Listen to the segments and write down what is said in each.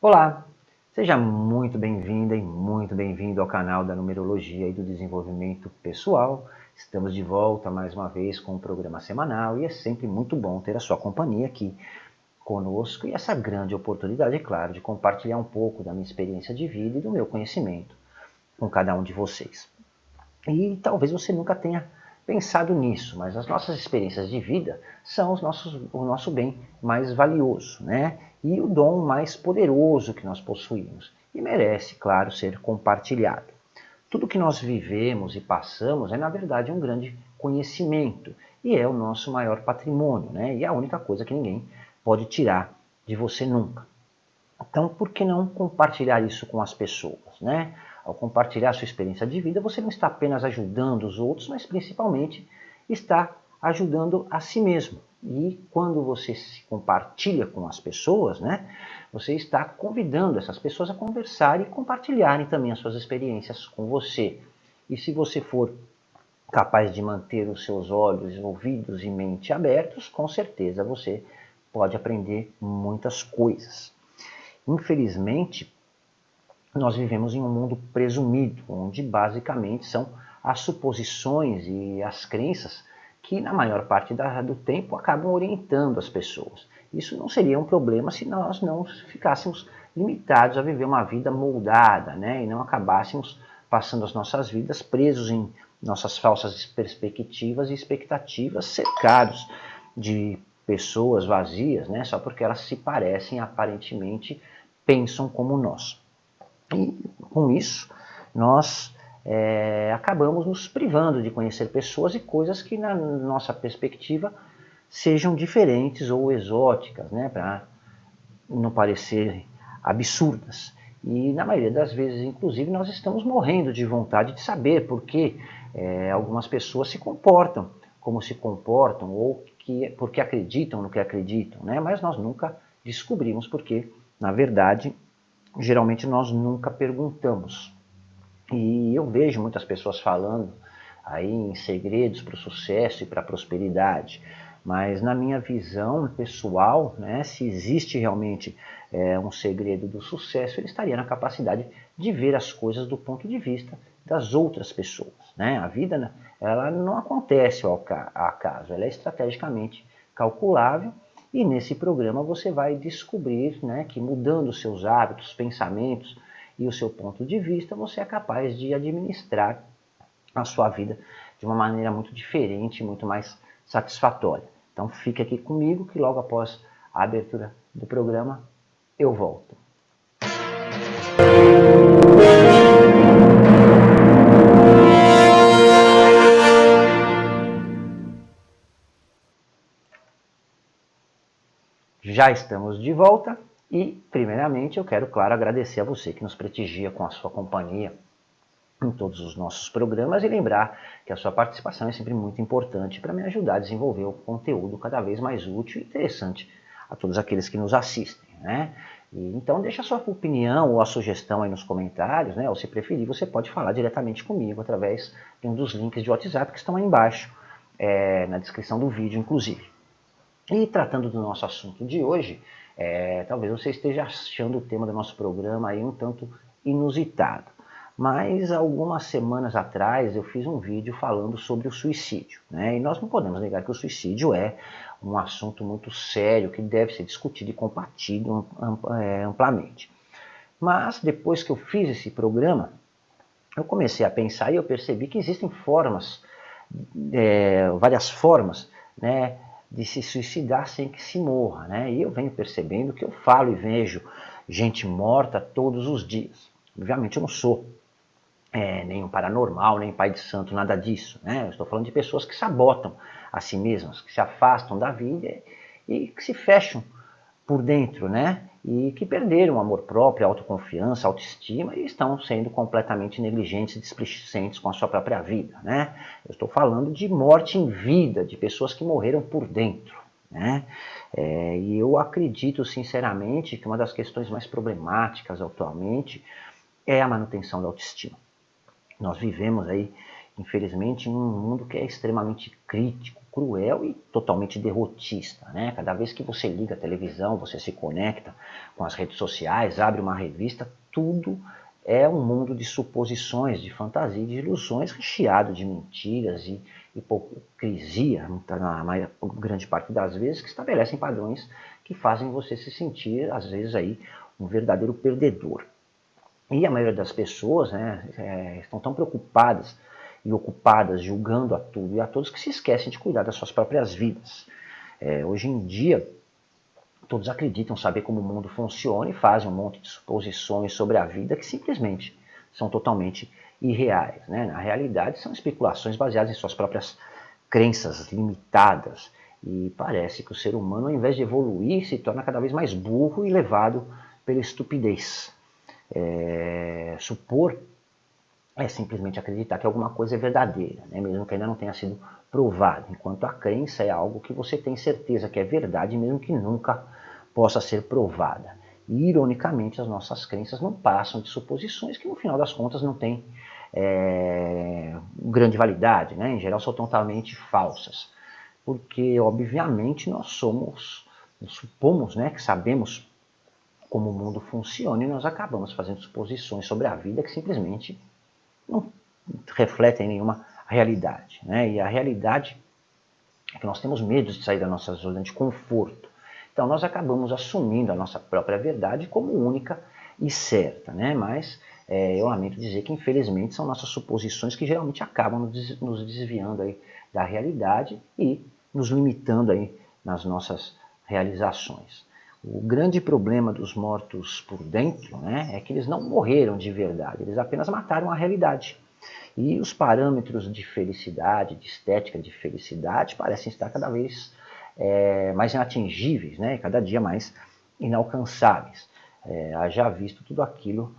Olá, seja muito bem-vinda e muito bem-vindo ao canal da Numerologia e do Desenvolvimento Pessoal. Estamos de volta mais uma vez com um programa semanal e é sempre muito bom ter a sua companhia aqui conosco e essa grande oportunidade, é claro, de compartilhar um pouco da minha experiência de vida e do meu conhecimento com cada um de vocês. E talvez você nunca tenha pensado nisso, mas as nossas experiências de vida são o nosso bem mais valioso, né? E o dom mais poderoso que nós possuímos. E merece, claro, ser compartilhado. Tudo que nós vivemos e passamos é, na verdade, um grande conhecimento. E é o nosso maior patrimônio, né? E é a única coisa que ninguém pode tirar de você nunca. Então, por que não compartilhar isso com as pessoas, né? Ao compartilhar sua experiência de vida, você não está apenas ajudando os outros, mas principalmente está ajudando a si mesmo. E quando você se compartilha com as pessoas, né, você está convidando essas pessoas a conversar e compartilharem também as suas experiências com você. E se você for capaz de manter os seus olhos, ouvidos e mente abertos, com certeza você pode aprender muitas coisas. Infelizmente, nós vivemos em um mundo presumido, onde basicamente são as suposições e as crenças que, na maior parte do tempo, acabam orientando as pessoas. Isso não seria um problema se nós não ficássemos limitados a viver uma vida moldada, né? E não acabássemos passando as nossas vidas presos em nossas falsas perspectivas e expectativas, cercados de pessoas vazias, né? Só porque elas se parecem, aparentemente pensam como nós. E com isso, nós acabamos nos privando de conhecer pessoas e coisas que, na nossa perspectiva, sejam diferentes ou exóticas, né, para não parecer absurdas. E, na maioria das vezes, inclusive, nós estamos morrendo de vontade de saber por que algumas pessoas se comportam como se comportam ou porque acreditam no que acreditam, né? Mas nós nunca descobrimos porque, na verdade, geralmente nós nunca perguntamos. E eu vejo muitas pessoas falando aí em segredos para o sucesso e para a prosperidade, mas na minha visão pessoal, né, se existe realmente um segredo do sucesso, ele estaria na capacidade de ver as coisas do ponto de vista das outras pessoas. Né? A vida ela não acontece ao acaso, ela é estrategicamente calculável. E nesse programa você vai descobrir, né, que mudando os seus hábitos, pensamentos e o seu ponto de vista, você é capaz de administrar a sua vida de uma maneira muito diferente, muito mais satisfatória. Então fique aqui comigo que logo após a abertura do programa eu volto. Já estamos de volta e, primeiramente, eu quero, claro, agradecer a você que nos prestigia com a sua companhia em todos os nossos programas e lembrar que a sua participação é sempre muito importante para me ajudar a desenvolver o conteúdo cada vez mais útil e interessante a todos aqueles que nos assistem, né? E, então deixa a sua opinião ou a sugestão aí nos comentários, né? Ou se preferir, você pode falar diretamente comigo através de um dos links de WhatsApp que estão aí embaixo, na descrição do vídeo, inclusive. E tratando do nosso assunto de hoje, talvez você esteja achando o tema do nosso programa aí um tanto inusitado. Mas algumas semanas atrás eu fiz um vídeo falando sobre o suicídio, né? E nós não podemos negar que o suicídio é um assunto muito sério que deve ser discutido e combatido amplamente. Mas depois que eu fiz esse programa, eu comecei a pensar e eu percebi que existem várias formas, né, de se suicidar sem que se morra, né? E eu venho percebendo que eu falo e vejo gente morta todos os dias. Obviamente eu não sou nem um paranormal, nem pai de santo, nada disso, né? Eu estou falando de pessoas que sabotam a si mesmas, que se afastam da vida e que se fecham por dentro, né? E que perderam o amor próprio, a autoconfiança, a autoestima e estão sendo completamente negligentes e displicentes com a sua própria vida, né? Eu estou falando de morte em vida, de pessoas que morreram por dentro, né? E eu acredito sinceramente que uma das questões mais problemáticas atualmente é a manutenção da autoestima. Nós vivemos aí, infelizmente, em um mundo que é extremamente crítico, cruel e totalmente derrotista, né? Cada vez que você liga a televisão, você se conecta com as redes sociais, abre uma revista, tudo é um mundo de suposições, de fantasia, de ilusões, recheado de mentiras e hipocrisia, na grande parte das vezes, que estabelecem padrões que fazem você se sentir, às vezes, aí, um verdadeiro perdedor. E a maioria das pessoas, né, estão tão preocupadas e ocupadas julgando a tudo e a todos que se esquecem de cuidar das suas próprias vidas. Hoje em dia, todos acreditam saber como o mundo funciona e fazem um monte de suposições sobre a vida que simplesmente são totalmente irreais, né? Na realidade, são especulações baseadas em suas próprias crenças limitadas. E parece que o ser humano, ao invés de evoluir, se torna cada vez mais burro e levado pela estupidez. Supor é simplesmente acreditar que alguma coisa é verdadeira, né? Mesmo que ainda não tenha sido provada, enquanto a crença é algo que você tem certeza que é verdade, mesmo que nunca possa ser provada. E, ironicamente, as nossas crenças não passam de suposições que, no final das contas, não têm grande validade, né? Em geral, são totalmente falsas. Porque, obviamente, nós supomos, né, que sabemos como o mundo funciona e nós acabamos fazendo suposições sobre a vida que simplesmente não refletem nenhuma realidade, né? E a realidade é que nós temos medo de sair da nossa zona de conforto. Então nós acabamos assumindo a nossa própria verdade como única e certa, né? Mas eu lamento dizer que infelizmente são nossas suposições que geralmente acabam nos desviando aí da realidade e nos limitando aí nas nossas realizações. O grande problema dos mortos por dentro, né, é que eles não morreram de verdade, eles apenas mataram a realidade. E os parâmetros de felicidade, de estética de felicidade, parecem estar cada vez mais inatingíveis, né, cada dia mais inalcançáveis. Haja visto tudo aquilo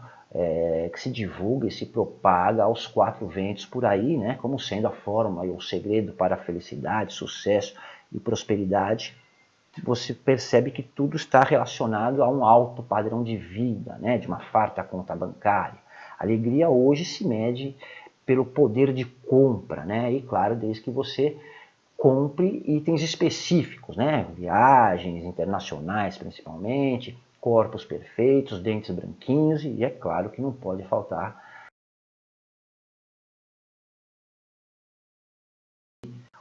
que se divulga e se propaga aos quatro ventos por aí, né, como sendo a fórmula e o segredo para a felicidade, sucesso e prosperidade. Você percebe que tudo está relacionado a um alto padrão de vida, né, de uma farta conta bancária. A alegria hoje se mede pelo poder de compra, né, e claro, desde que você compre itens específicos, né, viagens internacionais principalmente, corpos perfeitos, dentes branquinhos e é claro que não pode faltar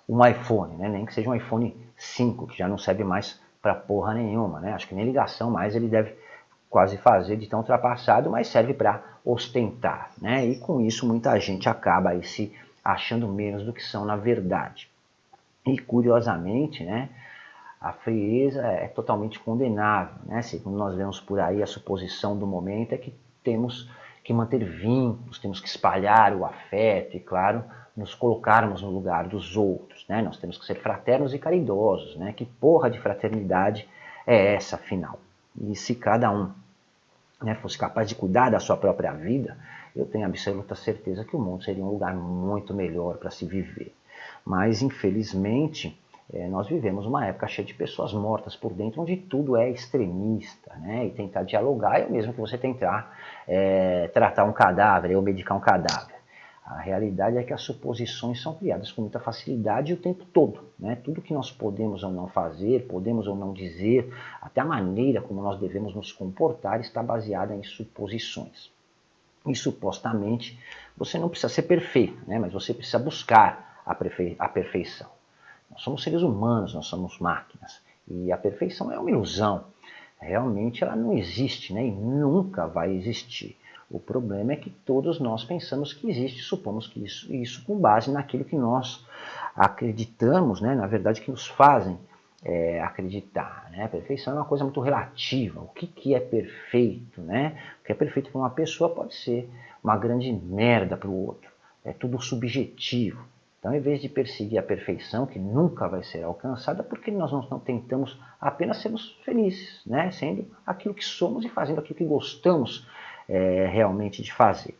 um iPhone, né, nem que seja um iPhone 5, que já não serve mais para porra nenhuma, né? Acho que nem ligação mais ele deve quase fazer de tão ultrapassado, mas serve para ostentar, né? E com isso muita gente acaba aí se achando menos do que são na verdade. E curiosamente, né, a frieza é totalmente condenável, né? Segundo nós vemos por aí, a suposição do momento é que temos que manter vínculos, temos que espalhar o afeto e, claro, nos colocarmos no lugar dos outros, né? Nós temos que ser fraternos e caridosos, né? Que porra de fraternidade é essa, afinal? E se cada um, né, fosse capaz de cuidar da sua própria vida, eu tenho absoluta certeza que o mundo seria um lugar muito melhor para se viver. Mas, infelizmente, nós vivemos uma época cheia de pessoas mortas por dentro, onde tudo é extremista, né? E tentar dialogar é o mesmo que você tentar tratar um cadáver ou medicar um cadáver. A realidade é que as suposições são criadas com muita facilidade o tempo todo, né? Tudo que nós podemos ou não fazer, podemos ou não dizer, até a maneira como nós devemos nos comportar está baseada em suposições. E supostamente você não precisa ser perfeito, né? Mas você precisa buscar a perfeição. Nós somos seres humanos, nós somos máquinas. E a perfeição é uma ilusão. Realmente ela não existe, né? E nunca vai existir. O problema é que todos nós pensamos que existe, supomos que isso com base naquilo que nós acreditamos, né? Na verdade, que nos fazem acreditar, né? A perfeição é uma coisa muito relativa. O que é perfeito, né? O que é perfeito para uma pessoa pode ser uma grande merda para o outro. É tudo subjetivo. Então, em vez de perseguir a perfeição, que nunca vai ser alcançada, por que nós não tentamos apenas sermos felizes, né? Sendo aquilo que somos e fazendo aquilo que gostamos realmente de fazer.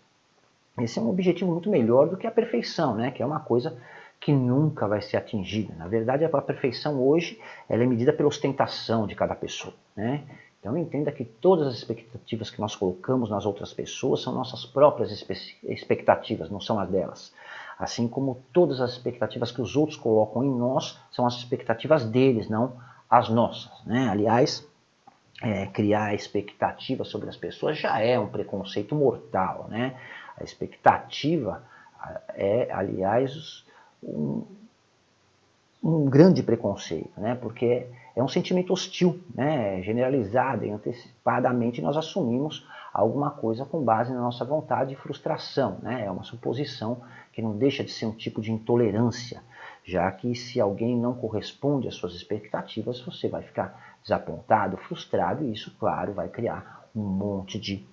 Esse é um objetivo muito melhor do que a perfeição, né? Que é uma coisa que nunca vai ser atingida. Na verdade, a perfeição hoje ela é medida pela ostentação de cada pessoa, né? Então entenda que todas as expectativas que nós colocamos nas outras pessoas são nossas próprias expectativas, não são as delas. Assim como todas as expectativas que os outros colocam em nós são as expectativas deles, não as nossas, né? Aliás, criar expectativa sobre as pessoas já é um preconceito mortal, né? A expectativa é, aliás, um grande preconceito, né? Porque é um sentimento hostil, né? Generalizado e antecipadamente nós assumimos alguma coisa com base na nossa vontade e frustração, né? É uma suposição que não deixa de ser um tipo de intolerância, já que se alguém não corresponde às suas expectativas, você vai ficar desapontado, frustrado, e isso, claro, vai criar um monte de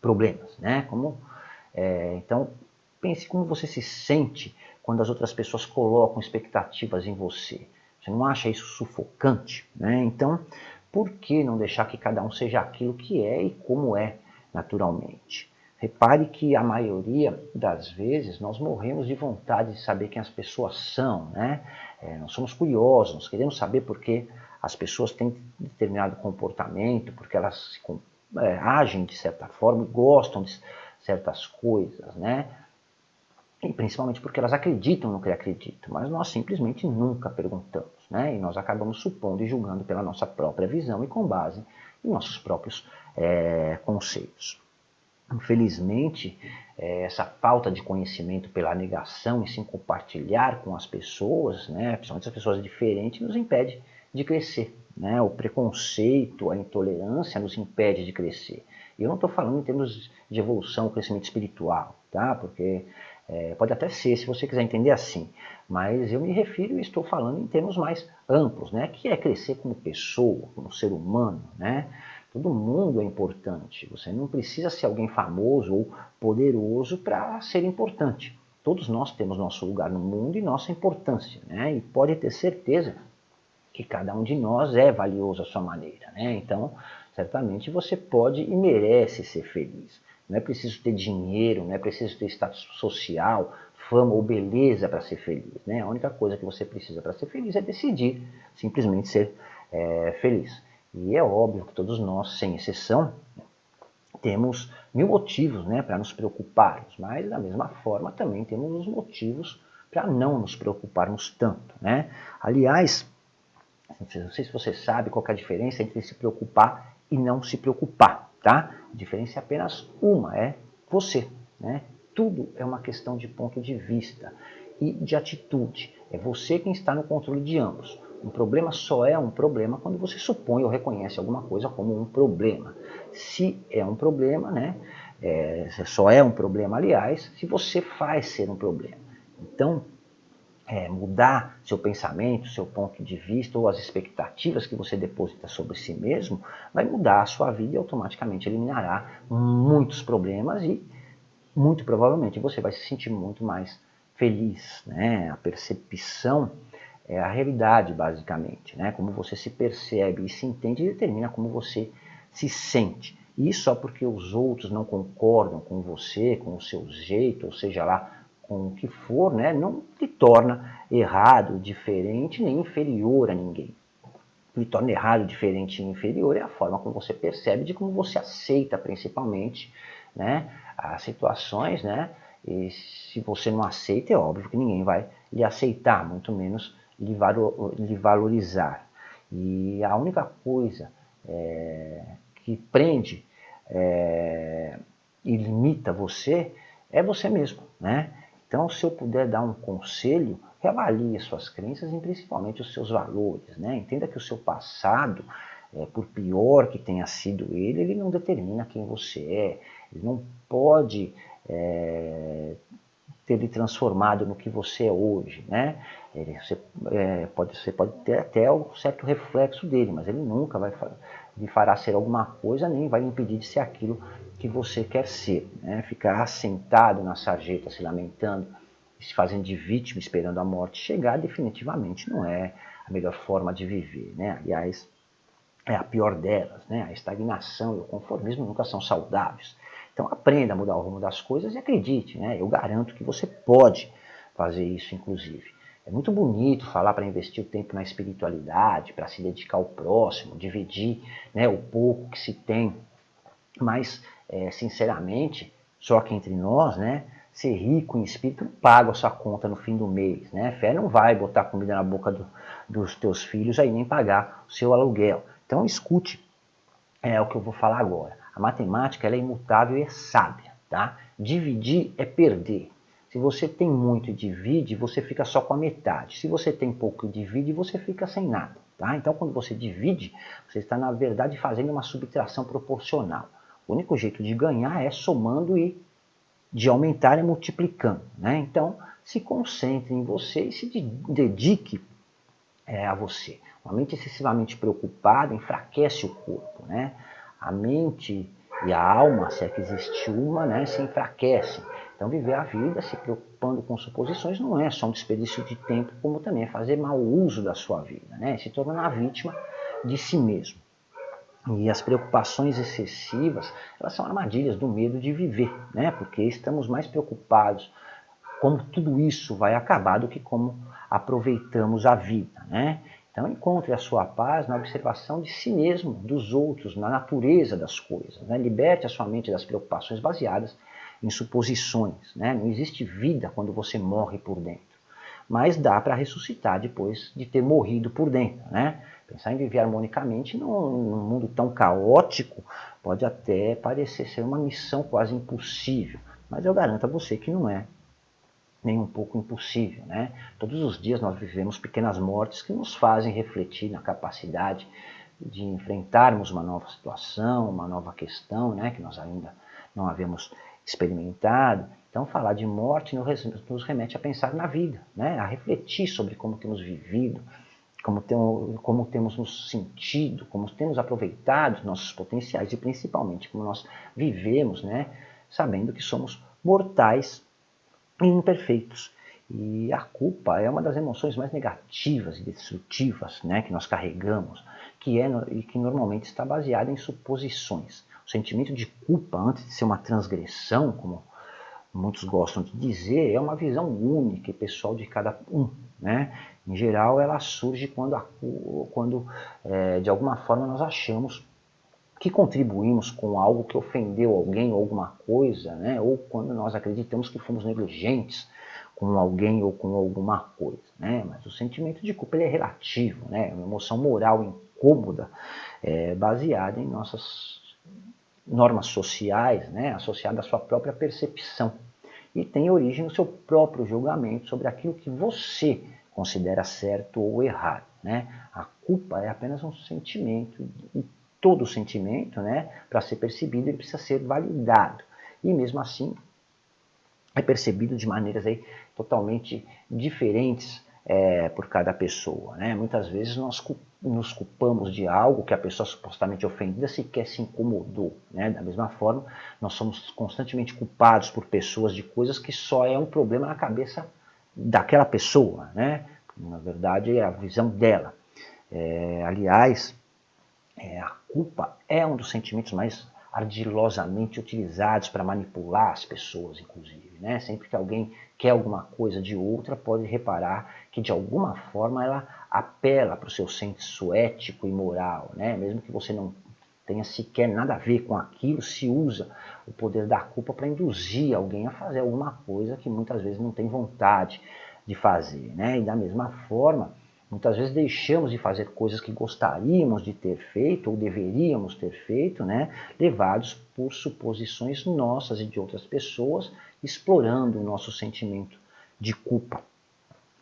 problemas, né? Então, pense como você se sente quando as outras pessoas colocam expectativas em você. Você não acha isso sufocante, né? Então, por que não deixar que cada um seja aquilo que é e como é naturalmente? Repare que a maioria das vezes nós morremos de vontade de saber quem as pessoas são, né? Nós somos curiosos, nós queremos saber por que as pessoas têm determinado comportamento, porque elas agem de certa forma e gostam de certas coisas, né? E principalmente porque elas acreditam no que acreditam, mas nós simplesmente nunca perguntamos, né? E nós acabamos supondo e julgando pela nossa própria visão e com base em nossos próprios conceitos. Infelizmente, essa falta de conhecimento pela negação e sem compartilhar com as pessoas, né, principalmente as pessoas diferentes, nos impede de crescer, né? O preconceito, a intolerância nos impede de crescer. E eu não estou falando em termos de evolução, crescimento espiritual, tá? Porque pode até ser, se você quiser entender assim, mas eu me refiro e estou falando em termos mais amplos, né? Que é crescer como pessoa, como ser humano, né? Todo mundo é importante. Você não precisa ser alguém famoso ou poderoso para ser importante. Todos nós temos nosso lugar no mundo e nossa importância, né? E pode ter certeza que cada um de nós é valioso à sua maneira, né? Então, certamente você pode e merece ser feliz. Não é preciso ter dinheiro, não é preciso ter status social, fama ou beleza para ser feliz, né? A única coisa que você precisa para ser feliz é decidir simplesmente ser feliz. E é óbvio que todos nós, sem exceção, temos mil motivos, né, para nos preocuparmos, mas da mesma forma também temos os motivos para não nos preocuparmos tanto, né? Aliás, não sei se você sabe qual é a diferença entre se preocupar e não se preocupar, tá? A diferença é apenas uma, é você, né? Tudo é uma questão de ponto de vista e de atitude. É você quem está no controle de ambos. Um problema só é um problema quando você supõe ou reconhece alguma coisa como um problema. Se é um problema, né? Só é um problema, aliás, se você faz ser um problema. Então, mudar seu pensamento, seu ponto de vista ou as expectativas que você deposita sobre si mesmo, vai mudar a sua vida e automaticamente eliminará muitos problemas e, muito provavelmente, você vai se sentir muito mais feliz, né? A percepção é a realidade, basicamente, né? Como você se percebe e se entende determina como você se sente. E só porque os outros não concordam com você, com o seu jeito, ou seja lá, com o que for, né, não lhe torna errado, diferente, nem inferior a ninguém. O que lhe torna errado, diferente e inferior é a forma como você percebe, de como você aceita, principalmente, né, as situações, né, e se você não aceita, é óbvio que ninguém vai lhe aceitar, muito menos lhe valorizar. E a única coisa que prende e limita você é você mesmo, né? Então, se eu puder dar um conselho, reavalie as suas crenças e principalmente os seus valores, né? Entenda que o seu passado, por pior que tenha sido ele não determina quem você é. Ele não pode ter lhe transformado no que você é hoje, né? Você pode ter até um certo reflexo dele, mas ele nunca lhe fará ser alguma coisa, nem vai lhe impedir de ser aquilo que você quer ser, né? Ficar assentado na sarjeta, se lamentando, se fazendo de vítima, esperando a morte chegar, definitivamente não é a melhor forma de viver, né? Aliás, é a pior delas, né? A estagnação e o conformismo nunca são saudáveis. Então aprenda a mudar o rumo das coisas e acredite, né? Eu garanto que você pode fazer isso, inclusive. É muito bonito falar para investir o tempo na espiritualidade, para se dedicar ao próximo, dividir, né, o pouco que se tem, mas, sinceramente, só que entre nós, né, ser rico em espírito não paga a sua conta no fim do mês, né? Fé não vai botar comida na boca dos teus filhos aí nem pagar o seu aluguel. Então escute o que eu vou falar agora. A matemática ela é imutável e é sábia, tá? Dividir é perder. Se você tem muito e divide, você fica só com a metade. Se você tem pouco e divide, você fica sem nada. Tá? Então, quando você divide, você está, na verdade, fazendo uma subtração proporcional. O único jeito de ganhar é somando e de aumentar é multiplicando. Né? Então, se concentre em você e se dedique a você. Uma mente excessivamente preocupada enfraquece o corpo. Né? A mente e a alma, se é que existe uma, né, se enfraquecem. Então, viver a vida se preocupando com suposições não é só um desperdício de tempo, como também é fazer mau uso da sua vida, né? Se tornar uma vítima de si mesmo. E as preocupações excessivas, elas são armadilhas do medo de viver, né? Porque estamos mais preocupados como tudo isso vai acabar do que como aproveitamos a vida, né? Então encontre a sua paz na observação de si mesmo, dos outros, na natureza das coisas, né? Liberte a sua mente das preocupações baseadas em suposições, né? Não existe vida quando você morre por dentro, mas dá para ressuscitar depois de ter morrido por dentro, né? Pensar em viver harmonicamente num mundo tão caótico pode até parecer ser uma missão quase impossível, mas eu garanto a você que não é nem um pouco impossível, né? Todos os dias nós vivemos pequenas mortes que nos fazem refletir na capacidade de enfrentarmos uma nova situação, uma nova questão, né? Que nós ainda não havíamos experimentado. Então, falar de morte nos remete a pensar na vida, né? A refletir sobre como temos vivido, como temos nos sentido, como temos aproveitado nossos potenciais e principalmente como nós vivemos, né? Sabendo que somos mortais e imperfeitos. E a culpa é uma das emoções mais negativas e destrutivas, né, que nós carregamos, e que normalmente está baseada em suposições. O sentimento de culpa, antes de ser uma transgressão, como muitos gostam de dizer, é uma visão única e pessoal de cada um. Né? Em geral, ela surge quando de alguma forma, nós achamos que contribuímos com algo que ofendeu alguém ou alguma coisa, né? Ou quando nós acreditamos que fomos negligentes com alguém ou com alguma coisa. Né? Mas o sentimento de culpa ele é relativo, né? É uma emoção moral incômoda, baseada em nossas normas sociais, né? Associada à sua própria percepção. E tem origem no seu próprio julgamento sobre aquilo que você considera certo ou errado. Né? A culpa é apenas um sentimento, e todo sentimento, né, para ser percebido, ele precisa ser validado. E mesmo assim, é percebido de maneiras aí totalmente diferentes por cada pessoa. Né? Muitas vezes nós nos culpamos de algo que a pessoa supostamente ofendida sequer se incomodou. Né? Da mesma forma, nós somos constantemente culpados por pessoas de coisas que só é um problema na cabeça daquela pessoa. Né? Na verdade, é a visão dela. Aliás, a culpa é um dos sentimentos mais ardilosamente utilizados para manipular as pessoas, inclusive. Né? Sempre que alguém quer alguma coisa de outra, pode reparar que de alguma forma ela apela para o seu senso ético e moral. Né? Mesmo que você não tenha sequer nada a ver com aquilo, se usa o poder da culpa para induzir alguém a fazer alguma coisa que muitas vezes não tem vontade de fazer. Né? E da mesma forma, muitas vezes deixamos de fazer coisas que gostaríamos de ter feito ou deveríamos ter feito, né, levados por suposições nossas e de outras pessoas, explorando o nosso sentimento de culpa.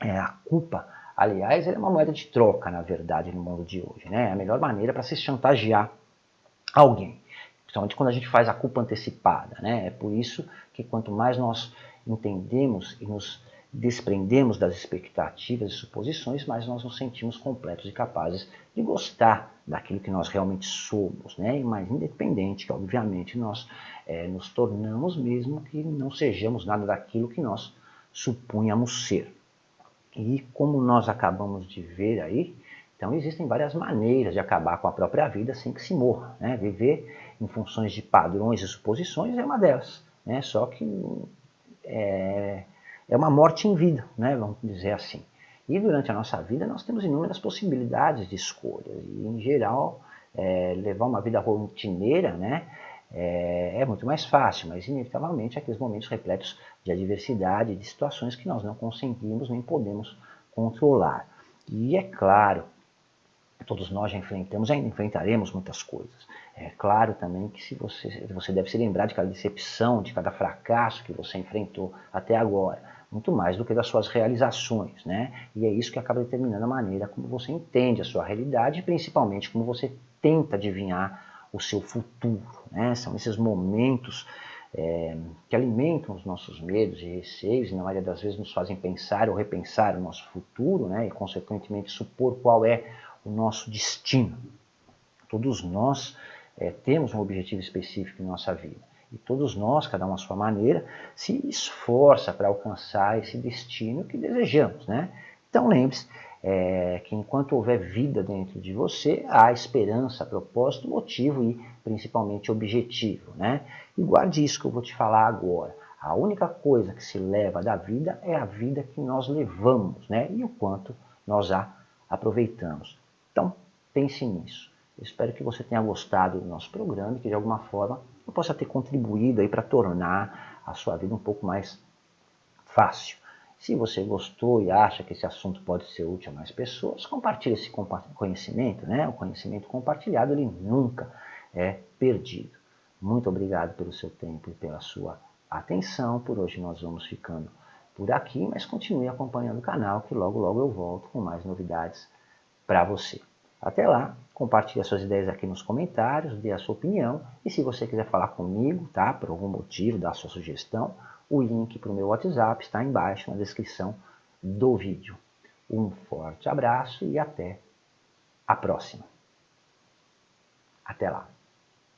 A culpa, aliás, é uma moeda de troca, na verdade, no mundo de hoje. Né? É a melhor maneira para se chantagear alguém, principalmente quando a gente faz a culpa antecipada. Né? É por isso que quanto mais nós entendemos e nos desprendemos das expectativas e suposições, mas nós nos sentimos completos e capazes de gostar daquilo que nós realmente somos, né? E mais independente, que obviamente nós nos tornamos, mesmo que não sejamos nada daquilo que nós supunhamos ser. E como nós acabamos de ver aí, então existem várias maneiras de acabar com a própria vida sem que se morra. Né? Viver em funções de padrões e suposições é uma delas, né? Só que é uma morte em vida, né? Vamos dizer assim. E durante a nossa vida nós temos inúmeras possibilidades de escolhas. E, em geral, levar uma vida rotineira, né, é muito mais fácil, mas inevitavelmente aqueles momentos repletos de adversidade, de situações que nós não conseguimos nem podemos controlar. E é claro, todos nós já enfrentaremos muitas coisas. É claro também que se você deve se lembrar de cada decepção, de cada fracasso que você enfrentou até agora, muito mais do que das suas realizações, né? E é isso que acaba determinando a maneira como você entende a sua realidade e principalmente como você tenta adivinhar o seu futuro, né? São esses momentos que alimentam os nossos medos e receios e na maioria das vezes nos fazem pensar ou repensar o nosso futuro, né? E consequentemente supor qual é o nosso destino. Todos nós temos um objetivo específico em nossa vida. E todos nós, cada um à sua maneira, se esforça para alcançar esse destino que desejamos, né? Então lembre-se que enquanto houver vida dentro de você, há esperança, propósito, motivo e principalmente objetivo, né? E guarde isso que eu vou te falar agora. A única coisa que se leva da vida é a vida que nós levamos, né? E o quanto nós a aproveitamos. Então, pense nisso. Eu espero que você tenha gostado do nosso programa e que de alguma forma eu possa ter contribuído aí para tornar a sua vida um pouco mais fácil. Se você gostou e acha que esse assunto pode ser útil a mais pessoas, compartilhe esse conhecimento, né? O conhecimento compartilhado, ele nunca é perdido. Muito obrigado pelo seu tempo e pela sua atenção. Por hoje nós vamos ficando por aqui, mas continue acompanhando o canal que logo logo eu volto com mais novidades para você. Até lá, compartilhe as suas ideias aqui nos comentários, dê a sua opinião e se você quiser falar comigo, tá, por algum motivo, dar a sua sugestão, o link para o meu WhatsApp está embaixo na descrição do vídeo. Um forte abraço e até a próxima. Até lá.